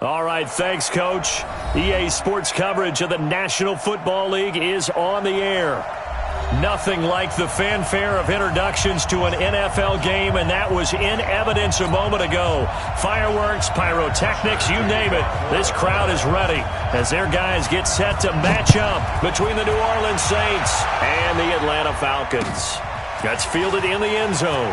All right, thanks, Coach. EA Sports coverage of the National Football League is on the air. Nothing like the fanfare of introductions to an NFL game, and that was in evidence a moment ago. Fireworks, pyrotechnics, you name it. This crowd is ready as their guys get set to match up between the New Orleans Saints and the Atlanta Falcons. That's fielded in the end zone.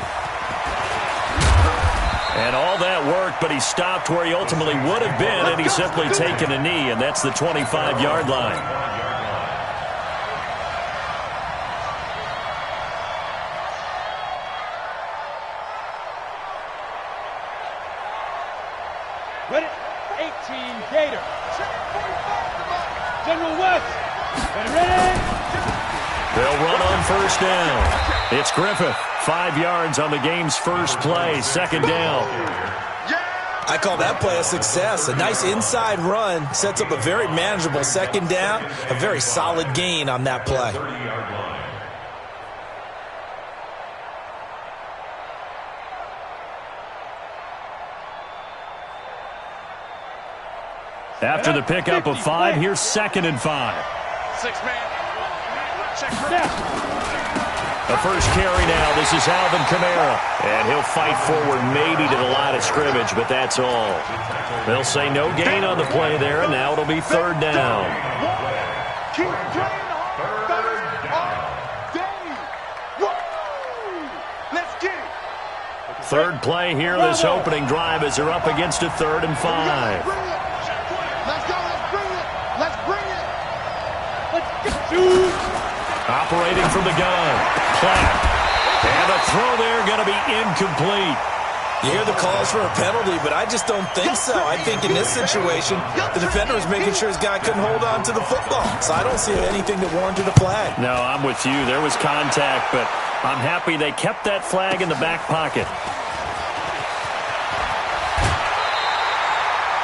And all that work, but he stopped where he ultimately would have been, and he's simply taken a knee, and that's the 25-yard line. Ready? 18 Gator. General West. Ready? They'll run on first down. It's Griffith. 5 yards on the game's first play. Second down. I call that play a success. A nice inside run sets up a very manageable second down. A very solid gain on that play. After the pickup of 5, here's 2nd and 5. 6-man. Check down. The first carry now. This is Alvin Kamara. And he'll fight forward maybe to the line of scrimmage, but that's all. They'll say no gain on the play there, and now it'll be 3rd down. Keep playing Let's get it. 3rd play here this opening drive as they're up against a 3rd and 5. Let's go. Let's bring it. Let's get it. Operating from the gun. Platt. And the throw there going to be incomplete. You hear the calls for a penalty, but I just don't think so. I think in this situation, the defender was making sure his guy couldn't hold on to the football. So I don't see anything that warranted a flag. No, I'm with you. There was contact, but I'm happy they kept that flag in the back pocket.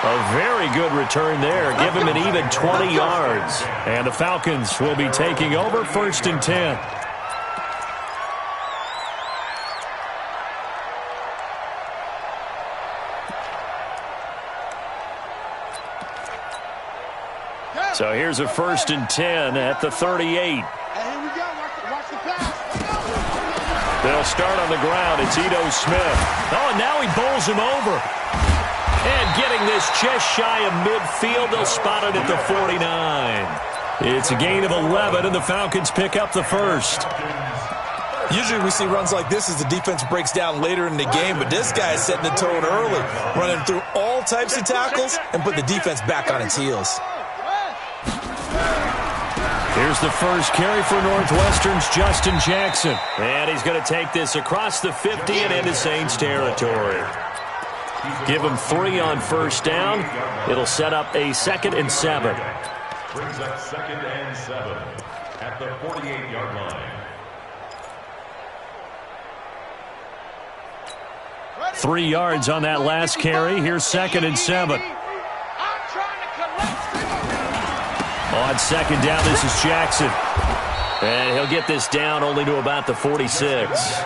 A very good return there. Give him an even 20 yards. And the Falcons will be taking over 1st and 10. So here's a 1st and 10 at the 38. And here we go. Watch the pass. They'll start on the ground. It's Ito Smith. Oh, and now he bowls him over. And getting this just shy of midfield, they'll spot it at the 49. It's a gain of 11, and the Falcons pick up the first. Usually we see runs like this as the defense breaks down later in the game, but this guy is setting the tone early, running through all types of tackles and put the defense back on its heels. Here's the first carry for Northwestern's Justin Jackson. And he's going to take this across the 50 and into Saints territory. Give him 3 on first down. It'll set up a 2nd and 7. Brings up 2nd and 7 at the 48-yard line. 3 yards on that last carry. Here's 2nd and 7. On 2nd down, this is Jackson. And he'll get this down only to about the 46.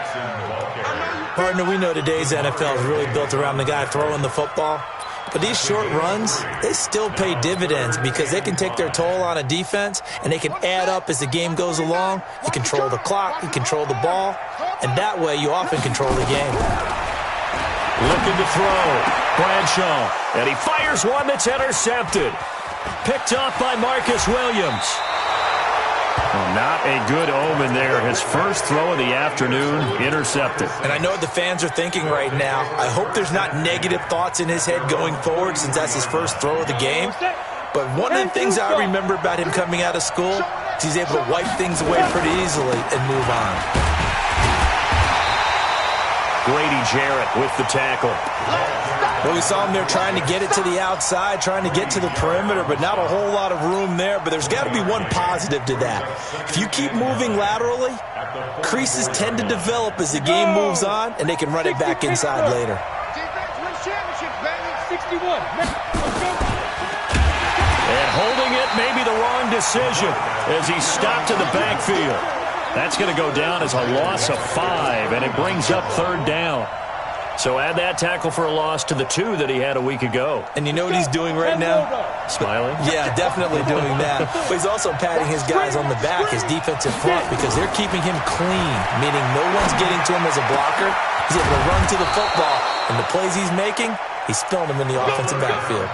Partner, we know today's NFL is really built around the guy throwing the football. But these short runs, they still pay dividends because they can take their toll on a defense and they can add up as the game goes along. You control the clock, you control the ball, and that way you often control the game. Looking to throw. Bradshaw. And he fires one that's intercepted. Picked off by Marcus Williams. Well, not a good omen there. His first throw of the afternoon, intercepted. And I know what the fans are thinking right now. I hope there's not negative thoughts in his head going forward since that's his first throw of the game. But one of the things I remember about him coming out of school is he's able to wipe things away pretty easily and move on. Grady Jarrett with the tackle. Well, we saw him there trying to get it to the outside, trying to get to the perimeter, but not a whole lot of room there. But there's got to be one positive to that. If you keep moving laterally, creases tend to develop as the game moves on, and they can run it back inside later. Defense wins championships, baby. 61. And holding it may be the wrong decision as he stopped in the backfield. That's going to go down as a loss of 5, and it brings up 3rd down. So add that tackle for a loss to the 2 that he had a week ago. And you know what he's doing right now? Smiling? Yeah, definitely doing that. But he's also patting his guys on the back, his defensive front, because they're keeping him clean, meaning no one's getting to him as a blocker. He's able to run to the football, and the plays he's making, he's spilling them in the offensive backfield.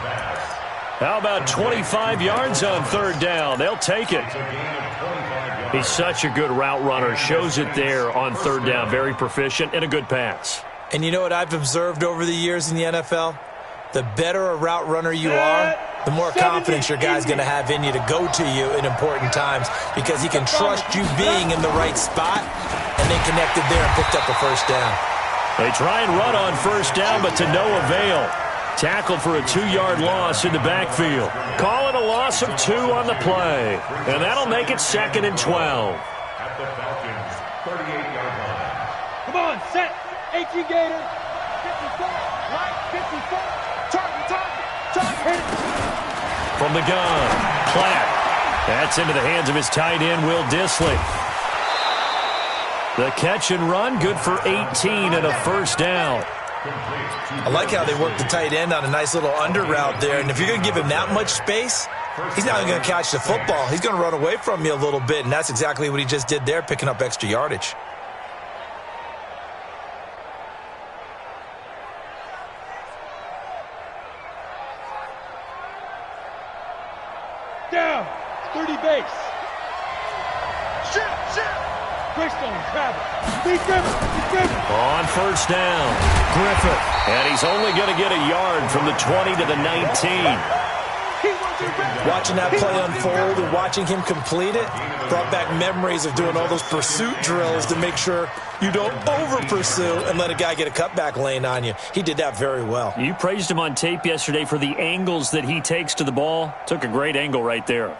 How about 25 yards on 3rd down? They'll take it. He's such a good route runner. Shows it there on 3rd down. Very proficient and a good pass. And you know what I've observed over the years in the NFL? The better a route runner you are, the more confidence your guy's going to have in you to go to you in important times because he can trust you being in the right spot, and they connected there and picked up a 1st down. They try and run on 1st down, but to no avail. Tackled for a 2-yard loss in the backfield. Call it a loss of 2 on the play, and that'll make it 2nd and 12. At the Falcons' 38-yard line. Come on, set. 18 Gator. 54. Right. 54. Target. From the gun, Platt. That's into the hands of his tight end, Will Dissly. The catch and run, good for 18 and a 1st down. I like how they work the tight end on a nice little under route there. And if you're going to give him that much space, he's not even going to catch the football. He's going to run away from you a little bit, and that's exactly what he just did there, picking up extra yardage. Down. 30 base. Shit. Greystone, travel. Be Griffin. On 1st down, Griffith. And he's only going to get a yard from the 20 to the 19. Watching that play unfold and watching him complete it brought back memories of doing all those pursuit drills to make sure you don't over-pursue and let a guy get a cutback lane on you. He did that very well. You praised him on tape yesterday for the angles that he takes to the ball. Took a great angle right there.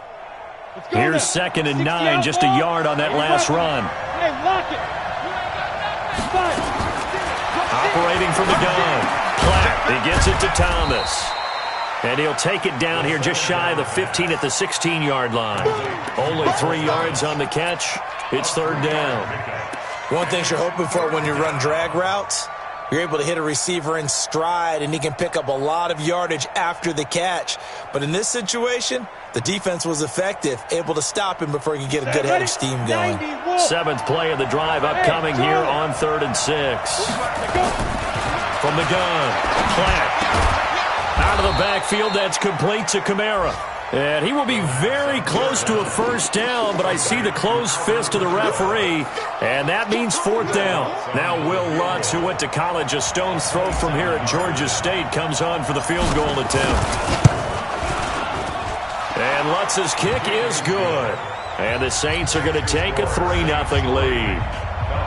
Here's 2nd and 9, just a yard on that last run. Hey, lock it. Operating from the gun. Platt, he gets it to Thomas. And he'll take it down here just shy of the 15 at the 16-yard line. Only 3 yards on the catch. It's 3rd down. One thing you're hoping for when you run drag routes, you're able to hit a receiver in stride, and he can pick up a lot of yardage after the catch. But in this situation, the defense was effective, able to stop him before he could get a good head of steam going. 7th play of the drive upcoming here on 3rd and 6. From the gun, Platt. Out of the backfield, that's complete to Kamara. And he will be very close to a 1st down, but I see the closed fist of the referee, and that means 4th down. Now Will Lutz, who went to college a stone's throw from here at Georgia State, comes on for the field goal attempt. And Lutz's kick is good. And the Saints are going to take a 3-0 lead.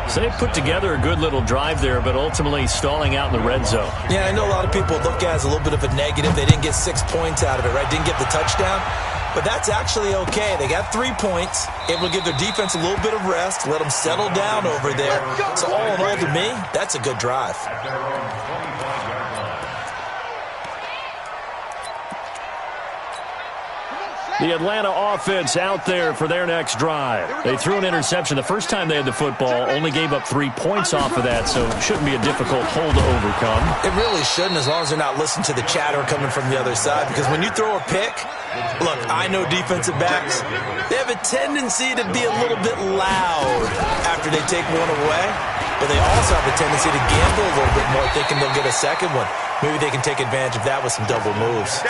So they put together a good little drive there, but ultimately stalling out in the red zone. Yeah, I know a lot of people look at it as a little bit of a negative. They didn't get 6 points out of it, right? Didn't get the touchdown. But that's actually okay. They got 3 points, able to give their defense a little bit of rest, let them settle down over there. So all in all, to me, that's a good drive. The Atlanta offense out there for their next drive. They threw an interception the first time they had the football, only gave up 3 points off of that, so it shouldn't be a difficult hole to overcome. It really shouldn't, as long as they're not listening to the chatter coming from the other side, because when you throw a pick, look, I know defensive backs, they have a tendency to be a little bit loud after they take one away, but they also have a tendency to gamble a little bit more, thinking they'll get a second one. Maybe they can take advantage of that with some double moves.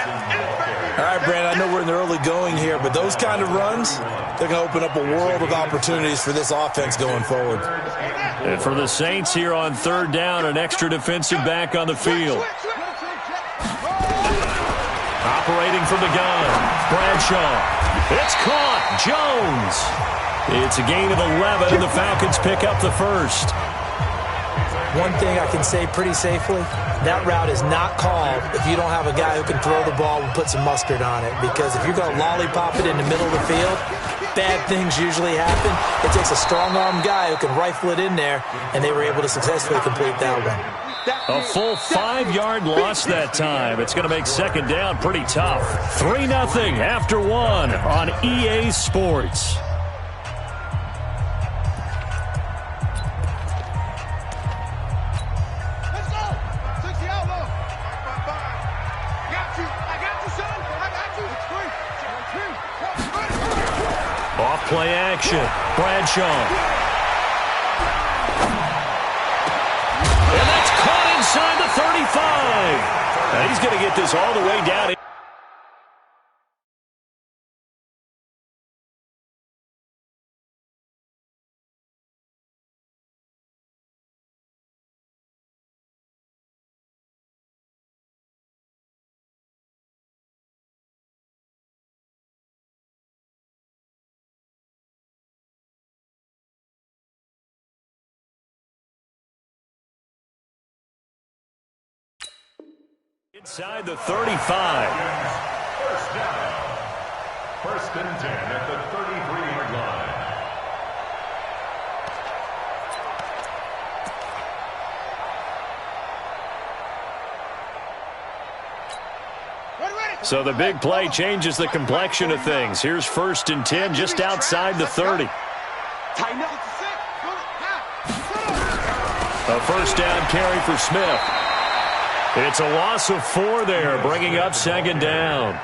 All right, Brandon, I know we're in the early going here, but those kind of runs, they're going to open up a world of opportunities for this offense going forward. And for the Saints here on 3rd down, an extra defensive back on the field. Operating from the gun, Bradshaw. It's caught. Jones. It's a gain of 11, and the Falcons pick up the first. One thing I can say pretty safely, that route is not called if you don't have a guy who can throw the ball and put some mustard on it. Because if you're going to lollipop it in the middle of the field, bad things usually happen. It takes a strong-arm guy who can rifle it in there, and they were able to successfully complete that one. A full 5-yard loss that time. It's going to make 2nd down pretty tough. 3-0 after 1 on EA Sports. Off play action. Bradshaw. And that's caught inside the 35. And he's going to get this all the way down. Inside the 35. First down. First and 10 at the 33-yard line. So the big play changes the complexion of things. Here's first and 10 just outside the 30. A first down carry for Smith. It's a loss of 4 there, bringing up second down.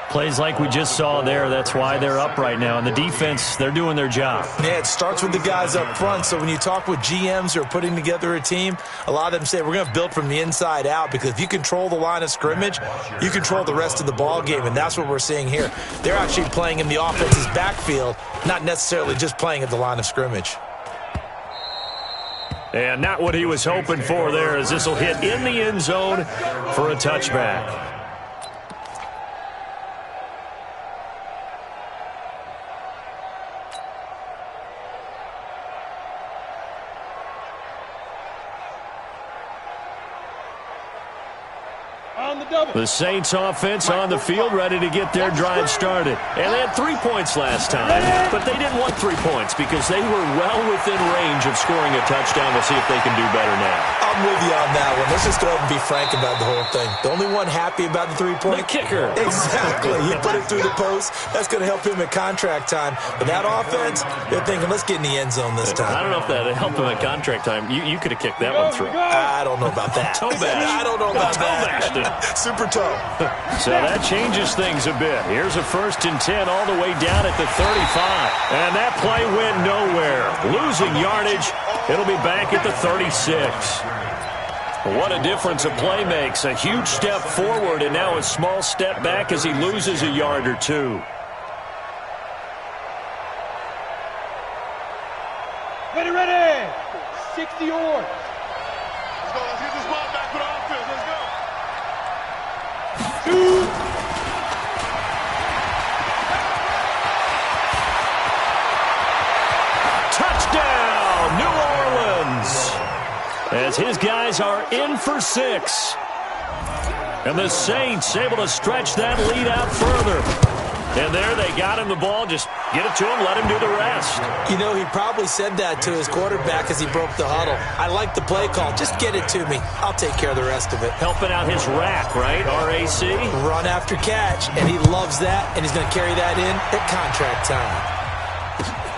Plays like we just saw there, that's why they're up right now. And the defense, they're doing their job. Yeah, it starts with the guys up front. So when you talk with GMs who are putting together a team, a lot of them say we're going to build from the inside out, because if you control the line of scrimmage, you control the rest of the ball game, and that's what we're seeing here. They're actually playing in the offense's backfield, not necessarily just playing at the line of scrimmage. And not what he was hoping for there, as this will hit in the end zone for a touchback. The Saints offense on the field, ready to get their drive started. And they had 3 points last time, but they didn't want 3 points because they were well within range of scoring a touchdown. We'll see if they can do better now. I'm with you on that one. Let's just go ahead and be frank about the whole thing. The only one happy about the 3-point? The kicker. Exactly. He put it through the post. That's going to help him at contract time. But that offense, they're thinking, let's get in the end zone this time. I don't know if that helped him at contract time. You could have kicked that one through. I don't know about that. Toe bash. I don't know about that. Super toe. So that changes things a bit. Here's a first and 10 all the way down at the 35. And that play went nowhere. Losing yardage. It'll be back at the 36. What a difference a play makes. A huge step forward and now a small step back as he loses a yard or two. Ready. 60 yards. Let's go. Let's get this ball back for the offense. Let's go. 2. Touchdown, New Orleans. As his guys are in for 6. And the Saints able to stretch that lead out further. And there they got him the ball. Just get it to him, let him do the rest. You know, he probably said that to his quarterback as he broke the huddle. I like the play call. Just get it to me. I'll take care of the rest of it. Helping out his rack, right? RAC. Run after catch, and he loves that, and he's going to carry that in at contract time.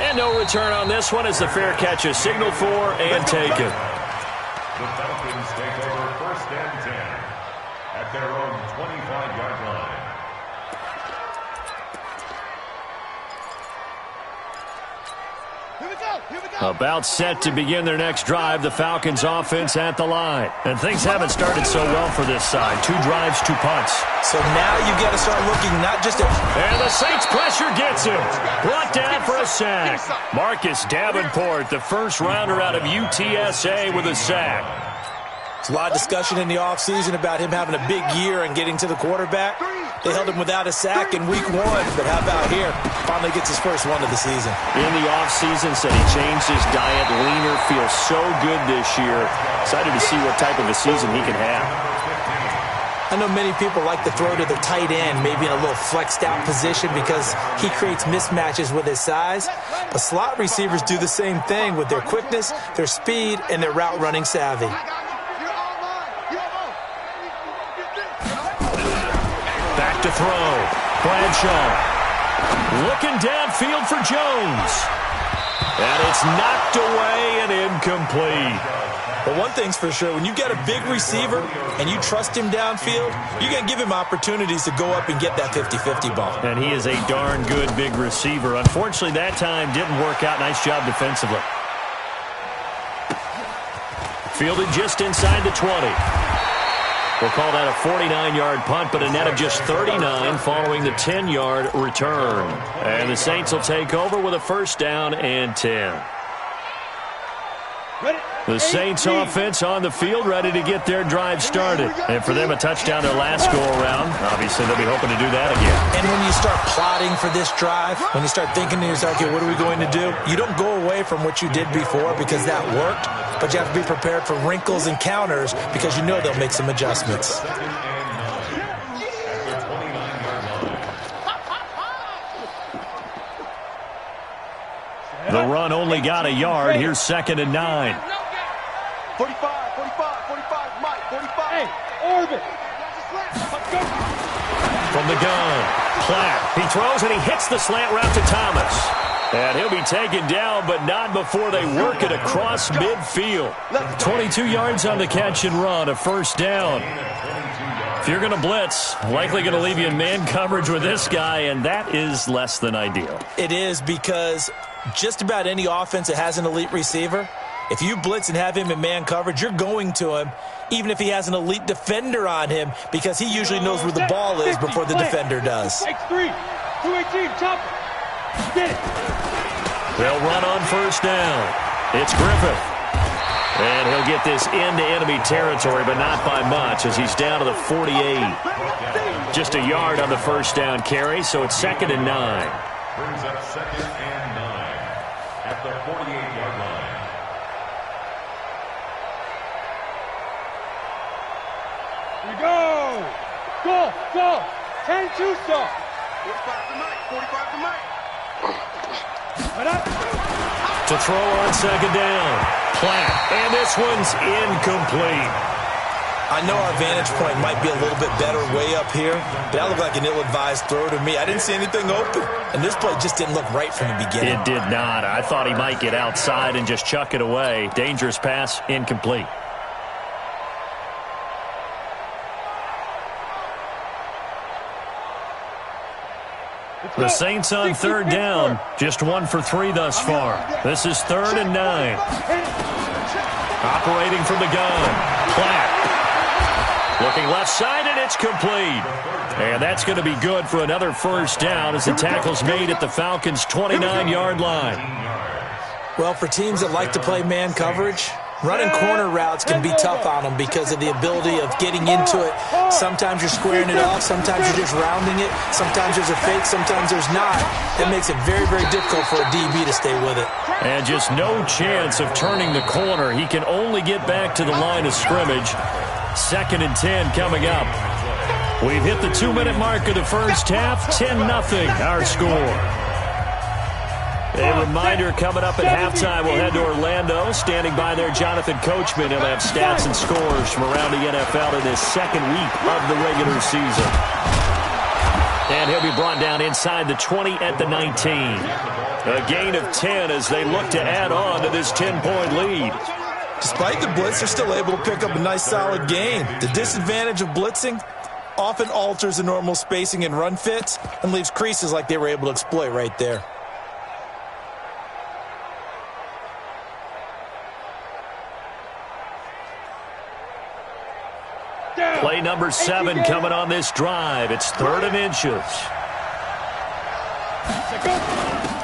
And no return on this one as the fair catch is signaled for and taken. The Falcons take over first and 10 at their own 25-yard line. About set to begin their next drive, the Falcons offense at the line. And things haven't started so well for this side. 2 drives, 2 punts. So now you got to start looking not just at... And the Saints pressure gets him. Brought down for a sack. Marcus Davenport, the first rounder out of UTSA with a sack. There's a lot of discussion in the offseason about him having a big year and getting to the quarterback. They held him without a sack in week 1, but how about here? Finally gets his first one of the season. In the offseason, said he changed his diet, leaner, feels so good this year. Excited to see what type of a season he can have. I know many people like to throw to the tight end, maybe in a little flexed out position because he creates mismatches with his size. But slot receivers do the same thing with their quickness, their speed, and their route running savvy. Back to throw. Bradshaw. Looking downfield for Jones. And it's knocked away and incomplete. But one thing's for sure, when you get a big receiver and you trust him downfield, you're going to give him opportunities to go up and get that 50-50 ball. And he is a darn good big receiver. Unfortunately, that time didn't work out. Nice job defensively. Fielded just inside the 20. We'll call that a 49-yard punt, but a net of just 39 following the 10-yard return. And the Saints will take over with a first down and 10. The Saints offense on the field, ready to get their drive started. And for them, a touchdown their last go-around. Obviously, they'll be hoping to do that again. And when you start plotting for this drive, when you start thinking to yourself, okay, what are we going to do? You don't go away from what you did before because that worked, but you have to be prepared for wrinkles and counters because you know they'll make some adjustments. The run only got a yard. Here's 2nd and 9. 45, 45, Mike, 45. Hey, orbit. From the gun, Platt. He throws and he hits the slant route to Thomas. And he'll be taken down, but not before they work it across midfield. 22 yards on the catch and run, a first down. If you're going to blitz, likely going to leave you in man coverage with this guy, and that is less than ideal. It is because just about any offense that has an elite receiver, if you blitz and have him in man coverage, you're going to him, even if he has an elite defender on him, because he usually knows where the ball is before the defender does. X3, 218, chop. Get it. They'll run on first down. It's Griffith. And he'll get this into enemy territory, but not by much as he's down to the 48. Just a yard on the first down carry, so it's 2nd and 9. Brings up 2nd and 9 at the 48-yard line. Here we go. Go. 10-2 stop. 45 to Mike, 45 to Mike. To throw on 2nd down. Platt, and this one's incomplete. I know our vantage point might be a little bit better way up here, but that looked like an ill-advised throw to me. I didn't see anything open, and this play just didn't look right from the beginning. It did not. I thought he might get outside and just chuck it away. Dangerous pass, incomplete. The Saints on 3rd down, just 1 for 3 thus far. This is 3rd and 9. Operating from the gun, Platt. Looking left side, and it's complete. And that's going to be good for another first down as the tackle's made at the Falcons' 29-yard line. Well, for teams that like to play man coverage, running corner routes can be tough on them because of the ability of getting into it. Sometimes you're squaring it off. Sometimes you're just rounding it. Sometimes there's a fake. Sometimes there's not. It makes it very, very difficult for a DB to stay with it. And just no chance of turning the corner. He can only get back to the line of scrimmage. 2nd and 10 coming up. We've hit the 2-minute mark of the first half. 10-0 our score. A reminder coming up at halftime, we'll head to Orlando. Standing by there, Jonathan Coachman. He'll have stats and scores from around the NFL in his 2nd week of the regular season. And he'll be brought down inside the 20 at the 19. A gain of 10 as they look to add on to this 10-point lead. Despite the blitz, they're still able to pick up a nice, solid gain. The disadvantage of blitzing often alters the normal spacing and run fits and leaves creases like they were able to exploit right there. Play number 7 coming on this drive. It's 3rd and inches.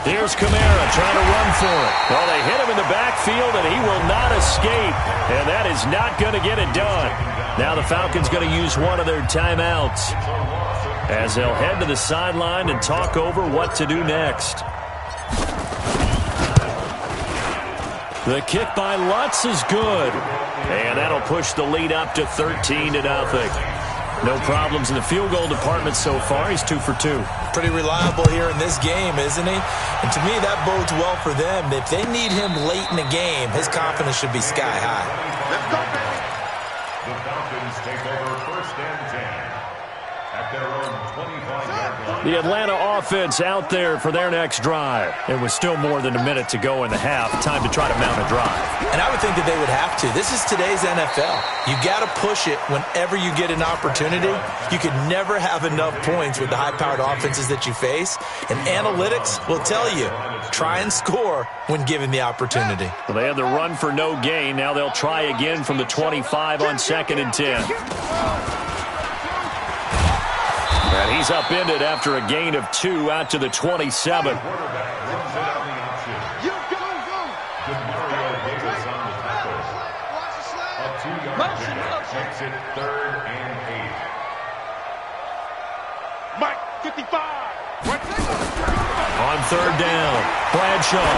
Here's Kamara trying to run for it. Well, they hit him in the backfield, and he will not escape. And that is not going to get it done. Now the Falcons going to use one of their timeouts as they'll head to the sideline and talk over what to do next. The kick by Lutz is good. And that'll push the lead up to 13-0. No problems in the field goal department so far. He's 2 for 2. Pretty reliable here in this game, isn't he? And to me, that bodes well for them. If they need him late in the game, his confidence should be sky high. The Falcons take over 1st and 10 at at their own 25-yard line. The Atlanta offense out there for their next drive. It was still more than a minute to go in the half. Time to try to mount a drive. And I would think that they would have to. This is today's NFL. You got to push it whenever you get an opportunity. You could never have enough points with the high-powered offenses that you face. And analytics will tell you, try and score when given the opportunity. Well, they had the run for no gain. Now they'll try again from the 25 on 2nd and 10. And he's upended after a gain of 2 out to the 27. Makes it 3rd and 8. Mike, 55. On 3rd down, Bradshaw.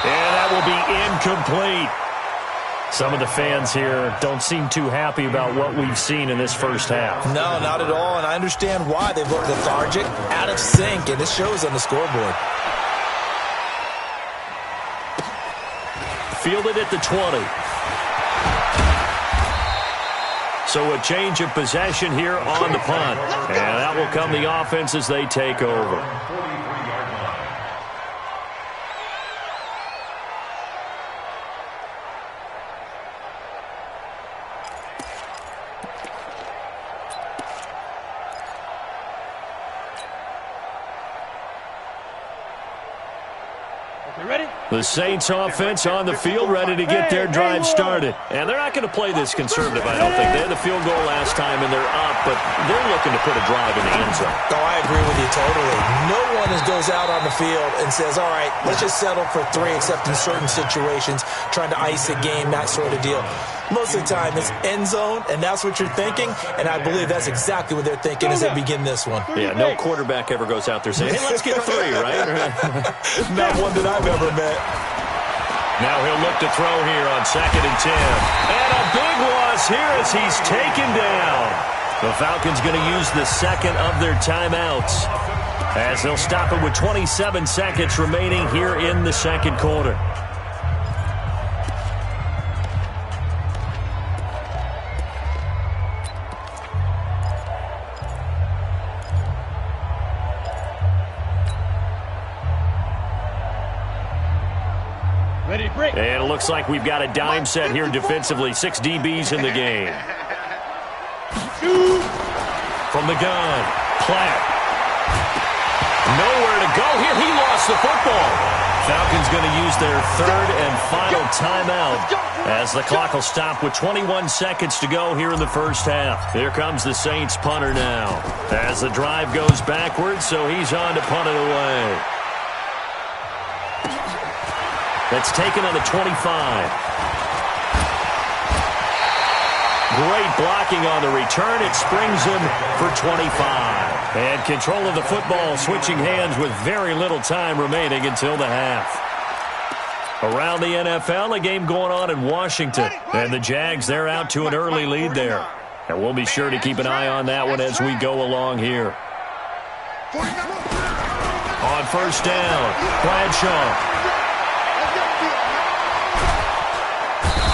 And that will be incomplete. Some of the fans here don't seem too happy about what we've seen in this first half. No, not at all, and I understand why. They've looked lethargic, out of sync, and it shows on the scoreboard. Fielded at the 20. So a change of possession here on the punt. And that will come the offense as they take over. The Saints offense on the field, ready to get their drive started. And they're not going to play this conservative, I don't think. They had the field goal last time, and they're up, but they're looking to put a drive in the end zone. Oh, I agree with you totally. No one goes out on the field and says, all right, let's just settle for 3, except in certain situations, trying to ice a game, that sort of deal. Most of the time, it's end zone, and that's what you're thinking, and I believe that's exactly what they're thinking as they begin this one. Yeah, no quarterback ever goes out there saying, hey, let's get 3, right? Not one that I've ever met. Now he'll look to throw here on 2nd and 10. And a big loss here as he's taken down. The Falcons going to use the second of their timeouts as they'll stop it with 27 seconds remaining here in the second quarter. And it looks like we've got a dime set here defensively. 6 DBs in the game. From the gun, Platt. Nowhere to go here. He lost the football. Falcons going to use their 3rd and final timeout as the clock will stop with 21 seconds to go here in the first half. Here comes the Saints punter now as the drive goes backwards, so he's on to punt it away. That's taken on the 25. Great blocking on the return. It springs him for 25. And control of the football switching hands with very little time remaining until the half. Around the NFL, a game going on in Washington. And the Jags, they're out to an early lead there. And we'll be sure to keep an eye on that one as we go along here. On 1st down, Bradshaw.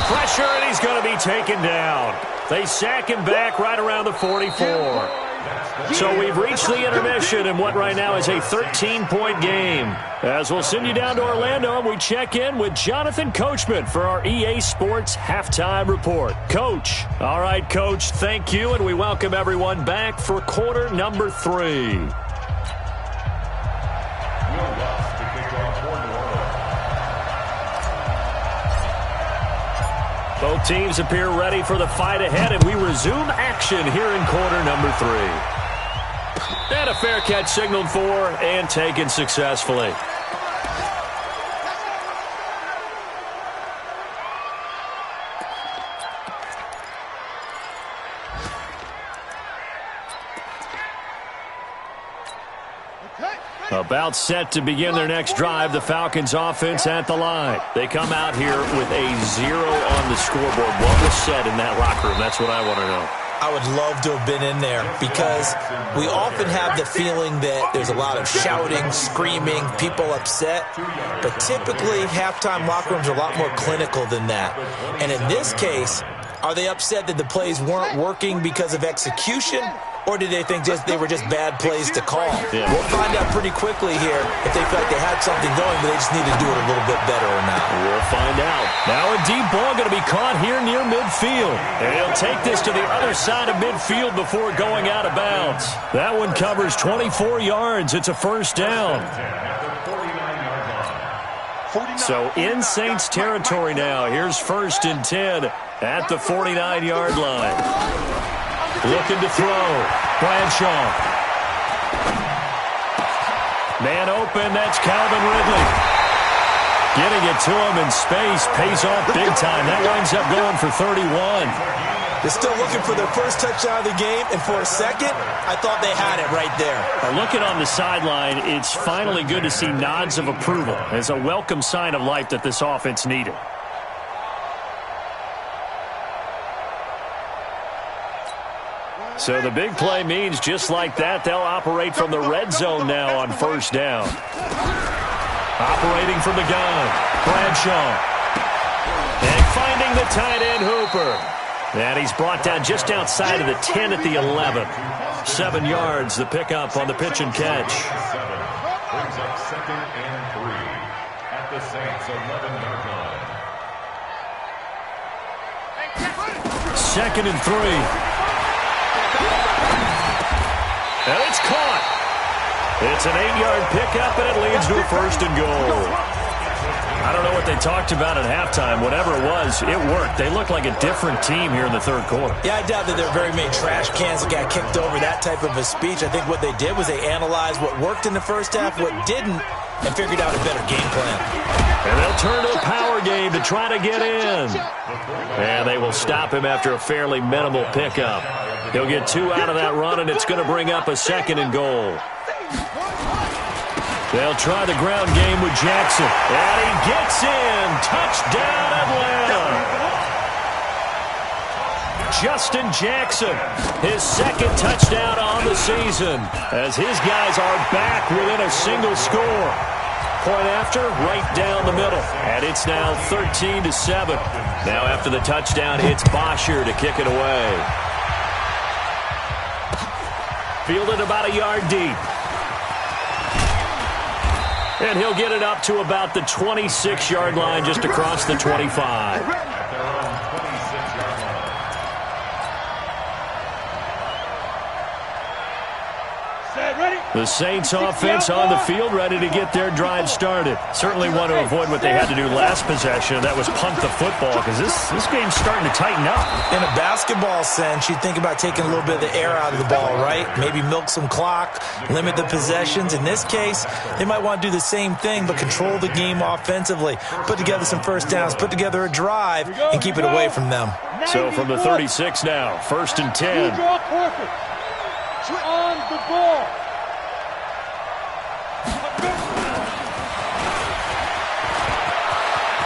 Pressure, and he's going to be taken down. They sack him back right around the 44. So we've reached the intermission in what right now is a 13-point game. As we'll send you down to Orlando, and we check in with Jonathan Coachman for our EA Sports Halftime Report. Coach. All right, Coach, thank you, and we welcome everyone back for quarter number 3. Both teams appear ready for the fight ahead, and we resume action here in quarter number 3. And a fair catch signaled for and taken successfully. About set to begin their next drive, the Falcons offense at the line. They come out here with a 0 on the scoreboard. What was said in that locker room? That's what I want to know. I would love to have been in there because we often have the feeling that there's a lot of shouting, screaming, people upset. But typically, halftime locker rooms are a lot more clinical than that. And in this case, Are they upset that the plays weren't working because of execution? Or did they think they were just bad plays to call? Yeah. We'll find out pretty quickly here if they feel like they had something going, but they just need to do it a little bit better or not. We'll find out. Now a deep ball going to be caught here near midfield. And he'll take this to the other side of midfield before going out of bounds. That one covers 24 yards. It's a first down. So in Saints territory now. Here's 1st and 10 at the 49-yard line. Looking to throw. Bradshaw. Man open. That's Calvin Ridley. Getting it to him in space. Pays off big time. That winds up going for 31. They're still looking for their first touchdown of the game, and for a second, I thought they had it right there. Looking on the sideline, it's finally good to see nods of approval. It's a welcome sign of life that this offense needed. So the big play means just like that, they'll operate from the red zone now on 1st down. Operating from the gun, Bradshaw. And finding the tight end, Hooper. And he's brought down just outside of the 10 at the 11. 7 yards, the pickup on the pitch and catch. Brings up 2nd and 3 at the Saints 11-yard line. 2nd and 3. And it's caught. It's an 8-yard pickup, and it leads to a 1st and goal. I don't know what they talked about at halftime. Whatever it was, it worked. They looked like a different team here in the 3rd quarter. Yeah, I doubt that there are very many trash cans that got kicked over, that type of a speech. I think what they did was they analyzed what worked in the first half, what didn't, and figured out a better game plan. And they'll turn to a power game to try to get in. And they will stop him after a fairly minimal pickup. He'll get 2 out of that run, and it's going to bring up a 2nd and goal. They'll try the ground game with Jackson. And he gets in. Touchdown, Atlanta. Justin Jackson, his 2nd touchdown on the season, as his guys are back within a single score. Point after, right down the middle. And it's now 13-7. Now after the touchdown, it's Bosher to kick it away. Fielded about a yard deep. And he'll get it up to about the 26-yard line, just across the 25. The Saints offense on the field, ready to get their drive started. Certainly want to avoid what they had to do last possession. That was punt the football, because this game's starting to tighten up. In a basketball sense, you think about taking a little bit of the air out of the ball, right? Maybe milk some clock, limit the possessions. In this case, they might want to do the same thing, but control the game offensively. Put together some first downs, put together a drive, and keep it away from them. So from the 36 now, 1st and 10. On the ball.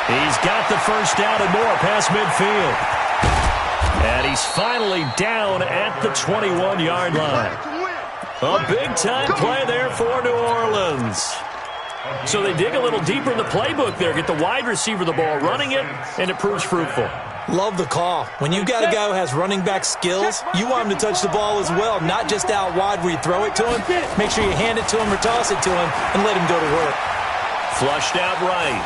He's got the first down and more past midfield. And he's finally down at the 21-yard line. A big-time play there for New Orleans. So they dig a little deeper in the playbook there, get the wide receiver the ball, running it, and it proves fruitful. Love the call. When you've got a guy who has running back skills, you want him to touch the ball as well, not just out wide where you throw it to him. Make sure you hand it to him or toss it to him and let him go to work. Flushed out right.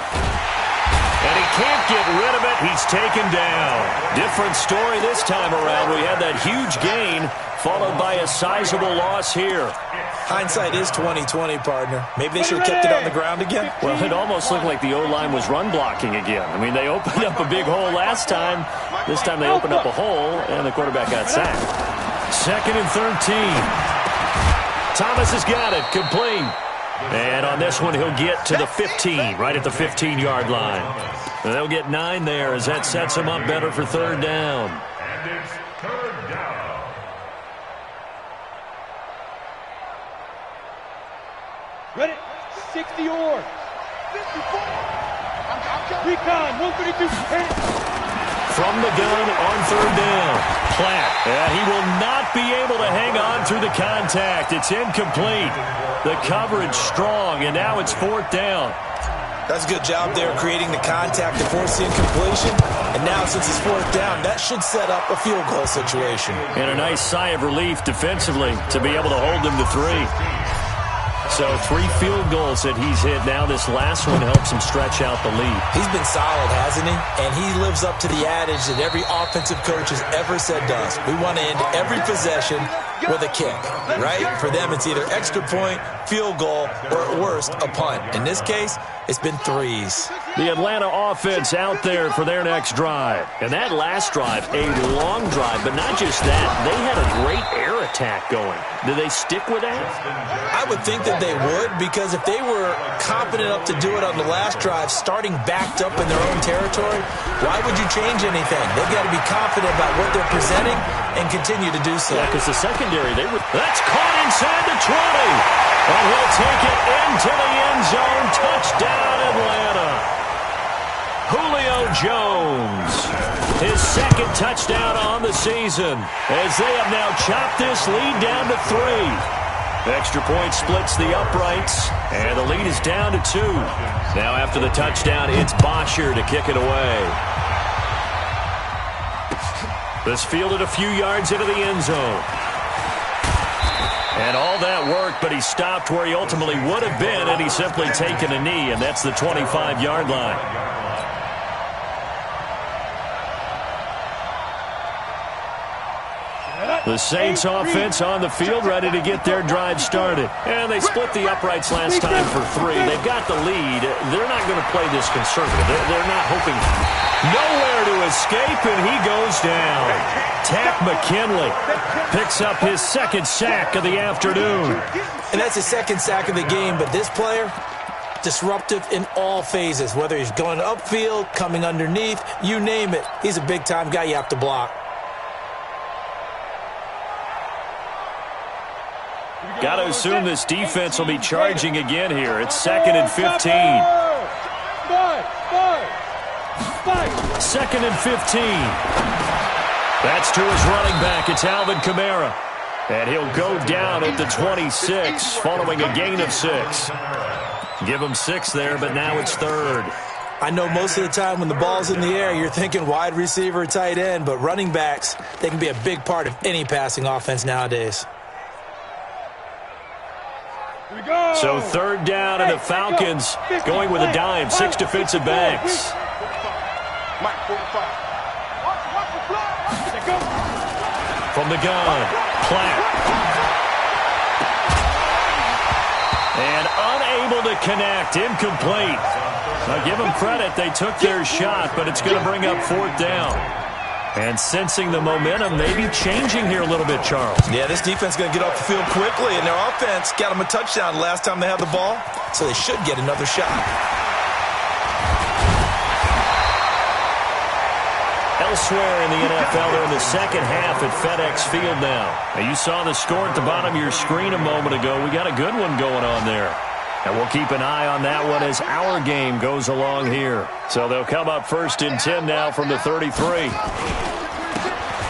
And he can't get rid of it. He's taken down. Different story this time around. We had that huge gain followed by a sizable loss here. Hindsight is 20/20, partner. Maybe they should have kept it on the ground again. Well, it almost looked like the O-line was run blocking again. I mean, they opened up a big hole last time. This time they opened up a hole, and the quarterback got sacked. 2nd and 13. Thomas has got it. Complete. And on this one, he'll get to the 15, right at the 15-yard line. And they'll get 9 there as that sets him up better for 3rd down. And it's 3rd down. Ready? 60 yards. Recon, 132. From the gun on 3rd down. Platt. And he will not be able to hang on through the contact. It's incomplete. The coverage strong, and now it's 4th down. That's a good job there creating the contact to force the incompletion. And now, since it's fourth down, that should set up a field goal situation. And a nice sigh of relief defensively to be able to hold them to 3. So 3 field goals that he's hit now. This last one helps him stretch out the lead. He's been solid, hasn't he? And he lives up to the adage that every offensive coach has ever said to us. We want to end every possession with a kick, right? For them, it's either extra point, field goal, or at worst, a punt. In this case, it's been 3s. The Atlanta offense out there for their next drive. And that last drive, a long drive, but not just that. They had a great air attack going. Do they stick with that? I would think that they would, because if they were confident enough to do it on the last drive, starting backed up in their own territory, why would you change anything? They've got to be confident about what they're presenting and continue to do so. Yeah, because the secondary, that's caught inside the 20. And he'll take it into the end zone. Touchdown, Atlanta. Julio Jones, his second touchdown on the season, as they have now chopped this lead down to 3. Extra point splits the uprights, and the lead is down to 2. Now after the touchdown, it's Bosher to kick it away. This fielded a few yards into the end zone. And all that work, but he stopped where he ultimately would have been, and he's simply taken a knee, and that's the 25-yard line. The Saints offense on the field, ready to get their drive started. And they split the uprights last time for 3. They've got the lead. They're not going to play this conservative. They're not hoping. Nowhere to escape, and he goes down. Tack McKinley picks up his second sack of the afternoon. And that's his second sack of the game, but this player, disruptive in all phases, whether he's going upfield, coming underneath, you name it. He's a big-time guy you have to block. Got to assume this defense will be charging again here. It's 2nd and 15. 2nd and 15. That's to his running back. It's Alvin Kamara. And he'll go down at the 26 following a gain of 6. Give him 6 there, but now it's 3rd. I know most of the time when the ball's in the air, you're thinking wide receiver, tight end, but running backs, they can be a big part of any passing offense nowadays. So 3rd down, and the Falcons going with a dime. 6 defensive backs. From the gun, Platt. And unable to connect, incomplete. Now give them credit, they took their shot, but it's going to bring up 4th down. And sensing the momentum, maybe changing here a little bit, Charles. Yeah, this defense is going to get off the field quickly, and their offense got them a touchdown last time they had the ball, so they should get another shot. Elsewhere in the NFL, they're in the second half at FedEx Field now. Now, you saw the score at the bottom of your screen a moment ago. We got a good one going on there. And we'll keep an eye on that one as our game goes along here. So they'll come up 1st and 10 now from the 33.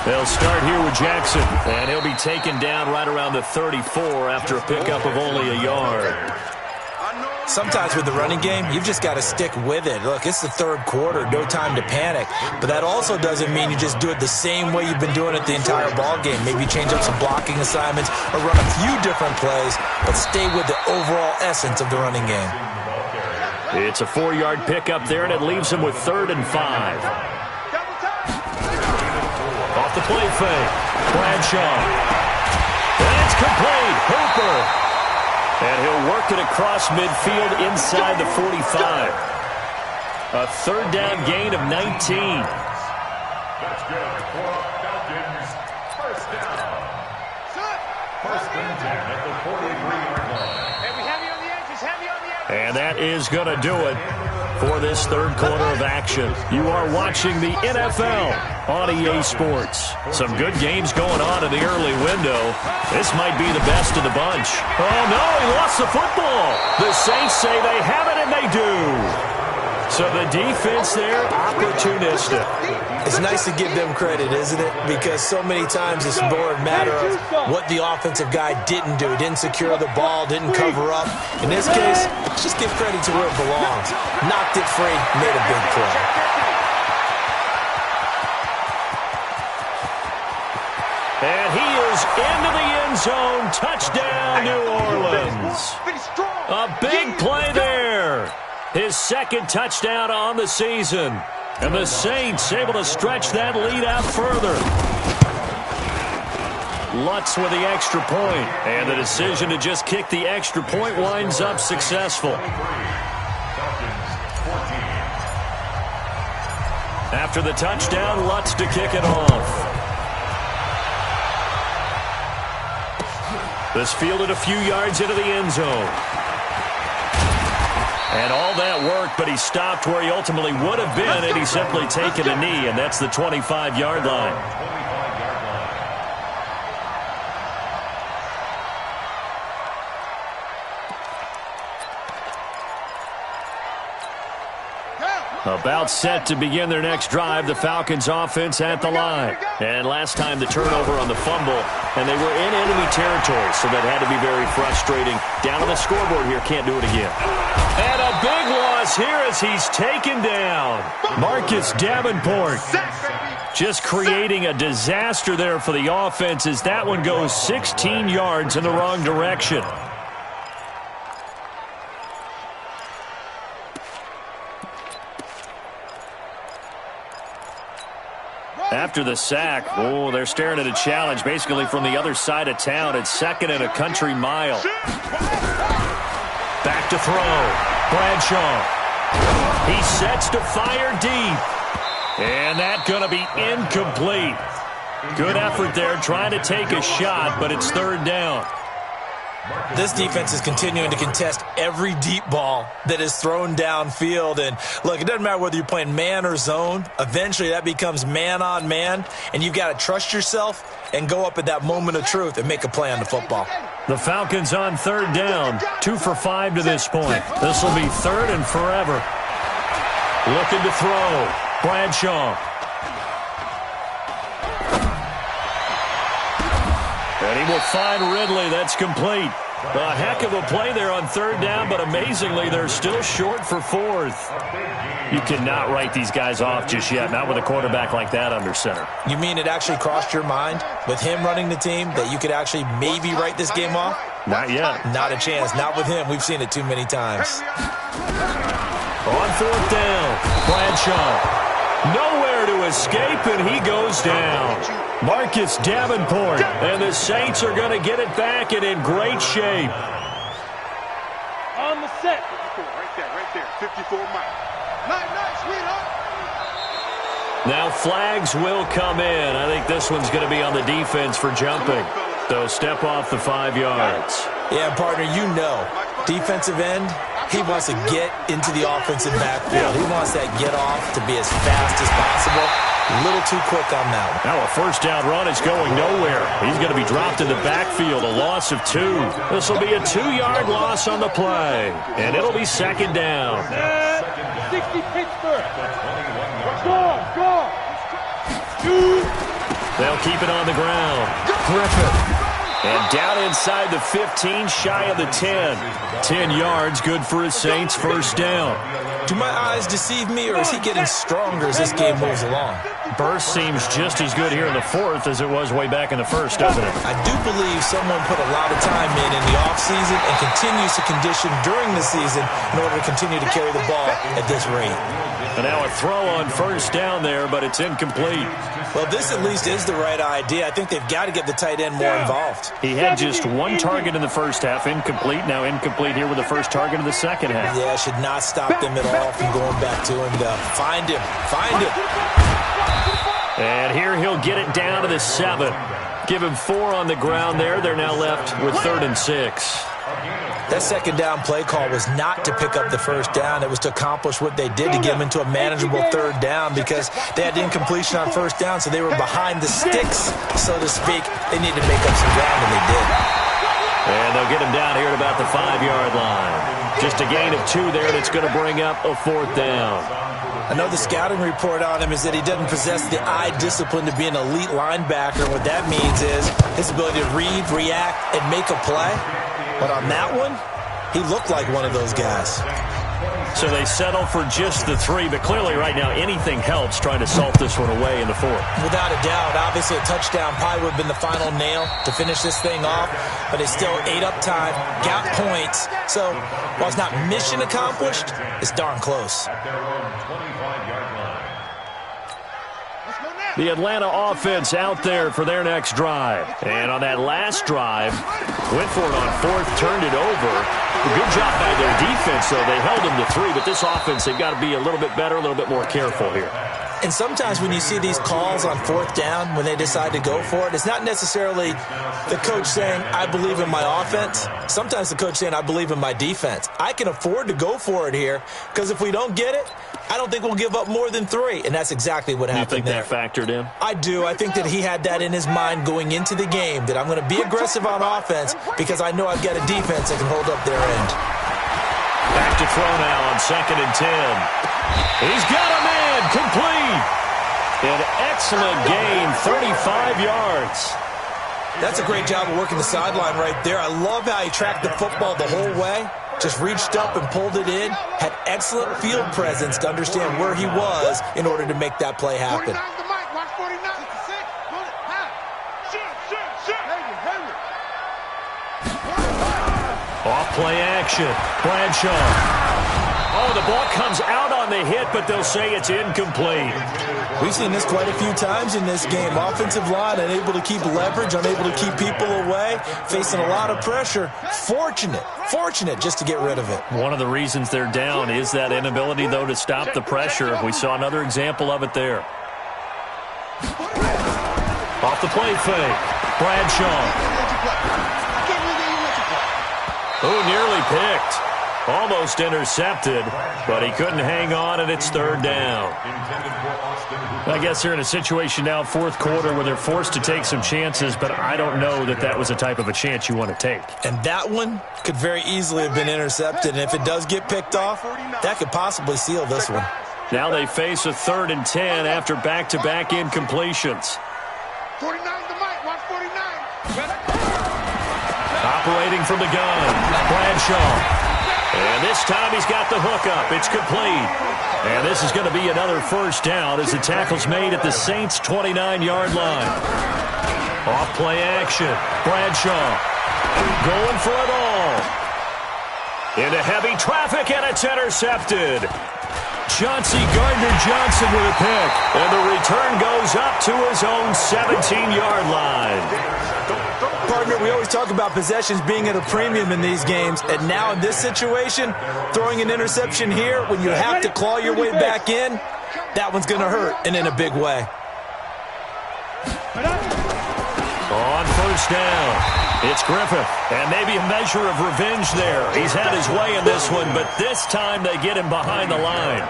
They'll start here with Jackson, and he'll be taken down right around the 34 after a pickup of only a yard. Sometimes with the running game, you've just got to stick with it. Look, it's the 3rd quarter, no time to panic. But that also doesn't mean you just do it the same way you've been doing it the entire ball game. Maybe change up some blocking assignments or run a few different plays, but stay with the overall essence of the running game. It's a 4-yard pickup there, and it leaves him with 3rd and 5. Off the play fake, Bradshaw. And it's complete, Hooper. And he'll work it across midfield inside the 45. A 3rd down gain of 19. That's good for Falcons. 1st down. 1st and 10 at the 43-yard line. Heavy on the edges, heavy on the edges. And that is going to do it for this 3rd quarter of action. You are watching the NFL on EA Sports. Some good games going on in the early window. This might be the best of the bunch. Oh, no, he lost the football. The Saints say they have it, and they do. So the defense there, opportunistic. It's nice to give them credit, isn't it? Because so many times it's more a matter of what the offensive guy didn't do. Didn't secure the ball, didn't cover up. In this case, just give credit to where it belongs. Knocked it free, made a big play. And he is into the end zone. Touchdown, New Orleans. A big play there. His second touchdown on the season. And the Saints able to stretch that lead out further. Lutz with the extra point. And the decision to just kick the extra point winds up successful. After the touchdown, Lutz to kick it off. This fielded a few yards into the end zone. And all that work, but he stopped where he ultimately would have been, and he's simply taken a knee, and that's the 25-yard line. About set to begin their next drive, the Falcons offense at the line. And last time the turnover on the fumble, and they were in enemy territory, so that had to be very frustrating. Down on the scoreboard here, can't do it again. And a big loss here as he's taken down. Marcus Davenport just creating a disaster there for the offense as that one goes 16 yards in the wrong direction. After the sack, they're staring at a challenge basically from the other side of town. It's second and a country mile. Back to throw. Bradshaw. He sets to fire deep. And that's going to be incomplete. Good effort there trying to take a shot, but it's third down. This defense is continuing to contest every deep ball that is thrown downfield. And, look, it doesn't matter whether you're playing man or zone. Eventually that becomes man on man, and you've got to trust yourself and go up at that moment of truth and make a play on the football. The Falcons on third down, 2 for 5 to this point. This will be third and forever. Looking to throw. Bradshaw. And he will find Ridley. That's complete. A heck of a play there on third down, but amazingly, they're still short for fourth. You cannot write these guys off just yet, not with a quarterback like that under center. You mean it actually crossed your mind with him running the team that you could actually maybe write this game off? Not yet. Not a chance. Not with him. We've seen it too many times. On fourth down, Bradshaw. Nowhere to escape, and he goes down. Marcus Davenport, and the Saints are going to get it back and in great shape. On the set. 54, right there. 54 miles. Nice, sweetheart. Now flags will come in. I think this one's going to be on the defense for jumping. So step off the 5 yards. Yeah, partner, you know, defensive end, he wants to get into the offensive backfield. He wants that get off to be as fast as possible. A little too quick on that one. Now a first down run is going nowhere. He's going to be dropped in the backfield, a loss of 2. This will be a 2-yard loss on the play, and it'll be second down. 60 Pittsburgh. Go. They'll keep it on the ground. Griffin. And down inside the 15, shy of the 10. 10 yards, good for his Saints, first down. Do my eyes deceive me, or is he getting stronger as this game moves along? Burst seems just as good here in the fourth as it was way back in the first, doesn't it? I do believe someone put a lot of time in the offseason and continues to condition during the season in order to continue to carry the ball at this rate. And now a throw on first down there, but it's incomplete. Well, this at least is the right idea. I think they've got to get the tight end more involved. He had just 1 target in the first half, incomplete. Now incomplete here with the first target of the second half. Yeah, should not stop them at all from going back to him. Find him. And here he'll get it down to the 7. Give him 4 on the ground there. They're now left with 3rd and 6. That second down play call was not to pick up the first down. It was to accomplish what they did to get them into a manageable 3rd down because they had incompletion on first down, so they were behind the sticks, so to speak. They needed to make up some ground, and they did. And they'll get him down here at about the 5-yard line. Just a gain of 2 there, and it's going to bring up a 4th down. I know the scouting report on him is that he doesn't possess the eye discipline to be an elite linebacker. What that means is his ability to read, react, and make a play. But on that one, he looked like one of those guys. So they settle for just the 3, but clearly right now anything helps trying to salt this one away in the 4th. Without a doubt, obviously a touchdown probably would have been the final nail to finish this thing off, but they still ate up time, got points. So while it's not mission accomplished, it's darn close. At their own 25-yard line. The Atlanta offense out there for their next drive. And on that last drive, went for it on 4th, turned it over. Good job by their defense, though. They held them to 3, but this offense, they've got to be a little bit better, a little bit more careful here. And sometimes when you see these calls on 4th down, when they decide to go for it, it's not necessarily the coach saying, I believe in my offense. Sometimes the coach saying, I believe in my defense. I can afford to go for it here, because if we don't get it, I don't think we'll give up more than 3, and that's exactly what happened there. You think that factored in? I do. I think that he had that in his mind going into the game, that I'm going to be aggressive on offense because I know I've got a defense that can hold up their end. Back to throw now on 2nd and 10. He's got a man complete. An excellent gain, 35 yards. That's a great job of working the sideline right there. I love how he tracked the football the whole way. Just reached up and pulled it in. Had excellent field presence to understand where he was in order to make that play happen. 49's the mic. Watch 49. 66. Off play action. Bradshaw. Oh, the ball comes out on the hit, but they'll say it's incomplete. We've seen this quite a few times in this game. Offensive line unable to keep leverage, unable to keep people away, facing a lot of pressure. Fortunate just to get rid of it. One of the reasons they're down is that inability, though, to stop the pressure. We saw another example of it there. Off the play fake. Bradshaw. Oh, nearly picked. Almost intercepted, but he couldn't hang on, and it's 3rd down. I guess they're in a situation now, 4th quarter, where they're forced to take some chances, but I don't know that that was the type of a chance you want to take. And that one could very easily have been intercepted, and if it does get picked off, that could possibly seal this one. Now they face a 3rd and 10 after back-to-back incompletions. 49's the mic. Watch 49. Operating from the gun, Bradshaw. And this time he's got the hookup. It's complete. And this is going to be another 1st down as the tackle's made at the Saints' 29-yard line. Off play action. Bradshaw going for it all. Into heavy traffic, and it's intercepted. Chauncey Gardner-Johnson with a pick. And the return goes up to his own 17-yard line. Partner, we always talk about possessions being at a premium in these games, and now in this situation, throwing an interception here when you have to claw your way back in, that one's going to hurt, and in a big way. On 1st down, it's Griffith, and maybe a measure of revenge there. He's had his way in this one, but this time they get him behind the line.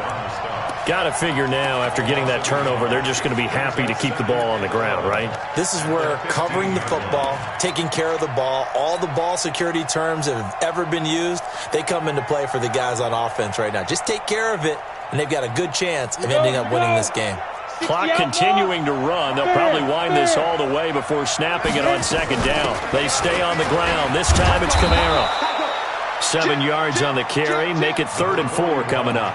Got to figure now, after getting that turnover, they're just going to be happy to keep the ball on the ground, right? This is where covering the football, taking care of the ball, all the ball security terms that have ever been used, they come into play for the guys on offense right now. Just take care of it, and they've got a good chance of ending up winning this game. Clock continuing to run. They'll probably wind this all the way before snapping it on 2nd down. They stay on the ground. This time it's Kamara. 7 yards on the carry. Make it 3rd and 4 coming up.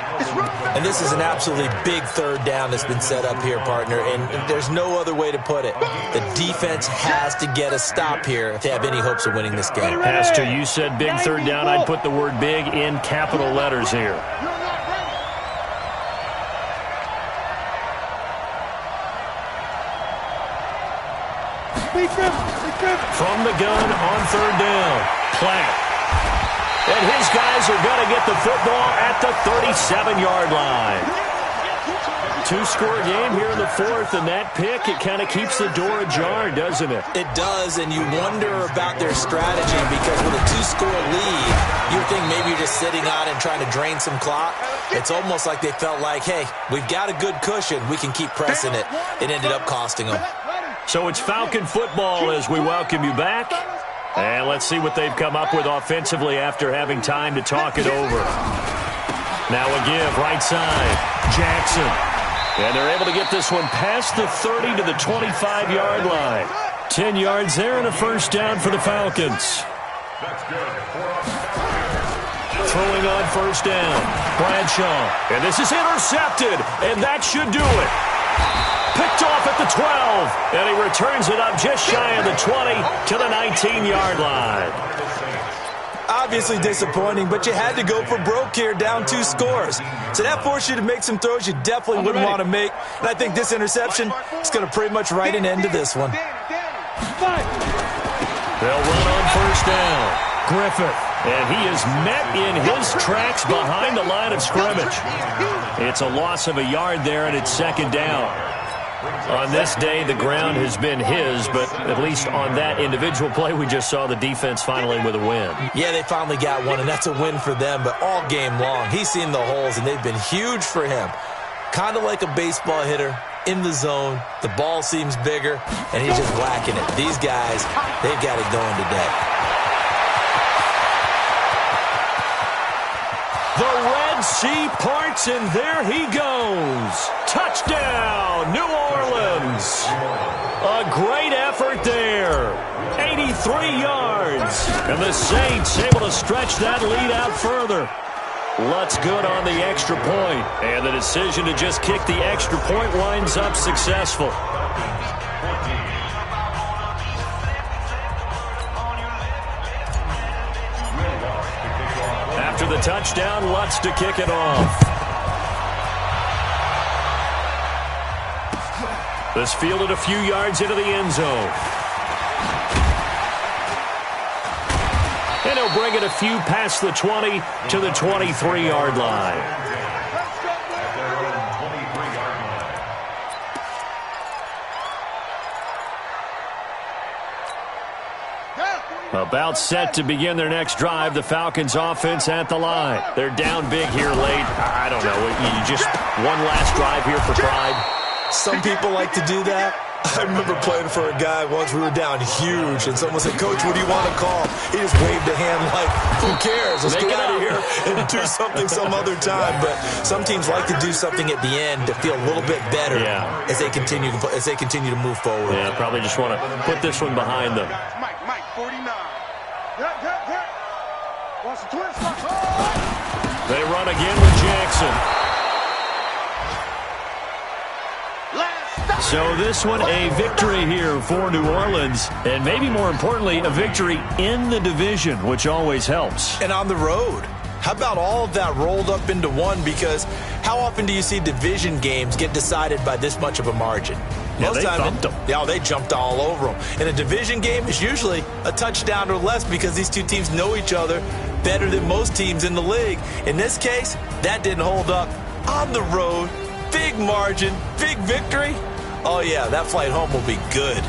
And this is an absolutely big 3rd down that's been set up here, partner, and there's no other way to put it. The defense has to get a stop here if they have any hopes of winning this game. Pastor, you said big 3rd down. I'd put the word big in capital letters here. From the gun on 3rd down. Platt. And his guys are going to get the football at the 37-yard line. 2-score game here in the 4th, and that pick, it kind of keeps the door ajar, doesn't it? It does, and you wonder about their strategy because with a 2-score lead, you think maybe you're just sitting on and trying to drain some clock. It's almost like they felt like, hey, we've got a good cushion. We can keep pressing it. It ended up costing them. So it's Falcon football as we welcome you back. And let's see what they've come up with offensively after having time to talk it over. Now a give, right side. Jackson. And they're able to get this one past the 30 to the 25-yard line. 10 yards there and a first down for the Falcons. Throwing on first down. Bradshaw. And this is intercepted. And that should do it. Picked off at the 12. And he returns it up just shy of the 20 to the 19-yard line. Obviously disappointing, but you had to go for broke here, down 2 scores. So that forced you to make some throws you definitely wouldn't want to make. And I think this interception is going to pretty much write an end to this one. They'll run on first down. Griffith. And he is met in his tracks behind the line of scrimmage. It's a loss of a yard there, and it's second down. On this day, the ground has been his, but at least on that individual play, we just saw the defense finally with a win. Yeah, they finally got one, and that's a win for them, but all game long, he's seen the holes, and they've been huge for him. Kind of like a baseball hitter in the zone. The ball seems bigger, and he's just whacking it. These guys, they've got it going today. The Red Sea parts, and there he goes. Touchdown, New Orleans. A great effort there. 83 yards. And the Saints able to stretch that lead out further. Lutz good on the extra point. And the decision to just kick the extra point winds up successful. After the touchdown, Lutz to kick it off. This fielded a few yards into the end zone. And he'll bring it a few past the 20 to the 23-yard line. About set to begin their next drive, the Falcons offense at the line. They're down big here late. I don't know. You just one last drive here for pride. Some people like to do that. I remember playing for a guy once. We were down huge, and someone said, "Coach, what do you want to call?" He just waved a hand like, "Who cares? Let's get out of here and do something some other time." But some teams like to do something at the end to feel a little bit better as they continue to move forward. Yeah, probably just want to put this one behind them. Mike, 49. They run again with Jackson. So this one, a victory here for New Orleans, and maybe more importantly, a victory in the division, which always helps. And on the road. How about all of that rolled up into one? Because how often do you see division games get decided by this much of a margin? Yeah, they thumped them. Yeah, they jumped all over them. And a division game is usually a touchdown or less because these two teams know each other better than most teams in the league. In this case, that didn't hold up. On the road, big margin, big victory. Oh, yeah, that flight home will be good.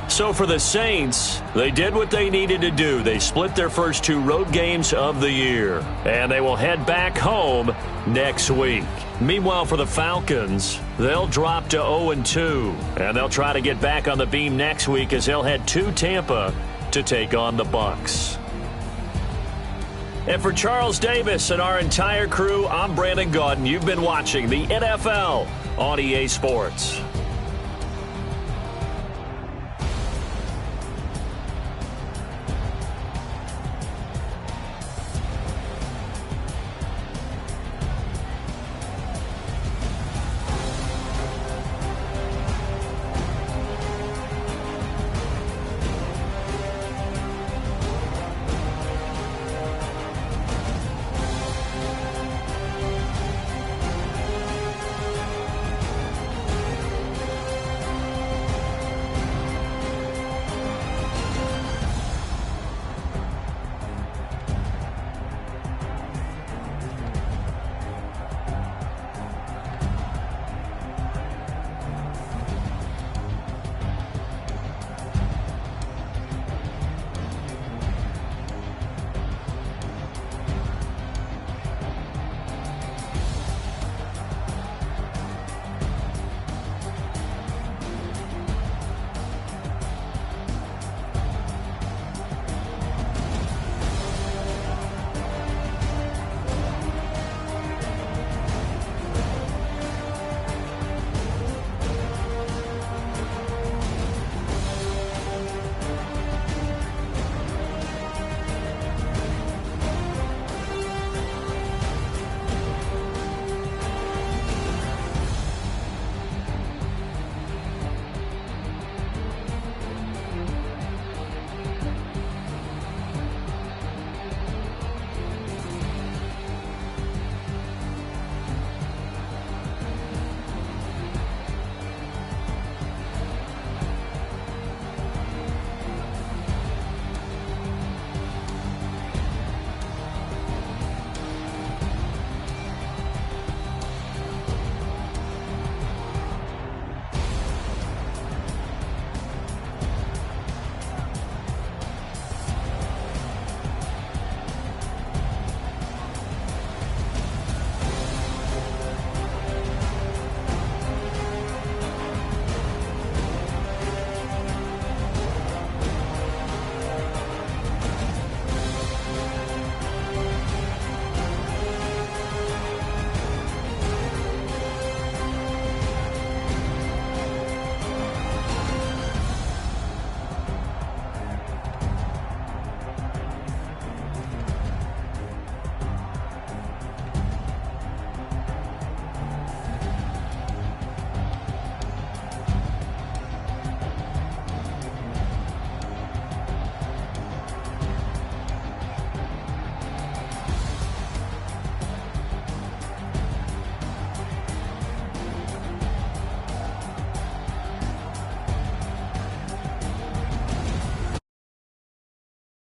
So for the Saints, they did what they needed to do. They split their first 2 road games of the year, and they will head back home next week. Meanwhile, for the Falcons, they'll drop to 0-2, and they'll try to get back on the beam next week as they'll head to Tampa to take on the Bucs. And for Charles Davis and our entire crew, I'm Brandon Gaudin. You've been watching the NFL on EA Sports.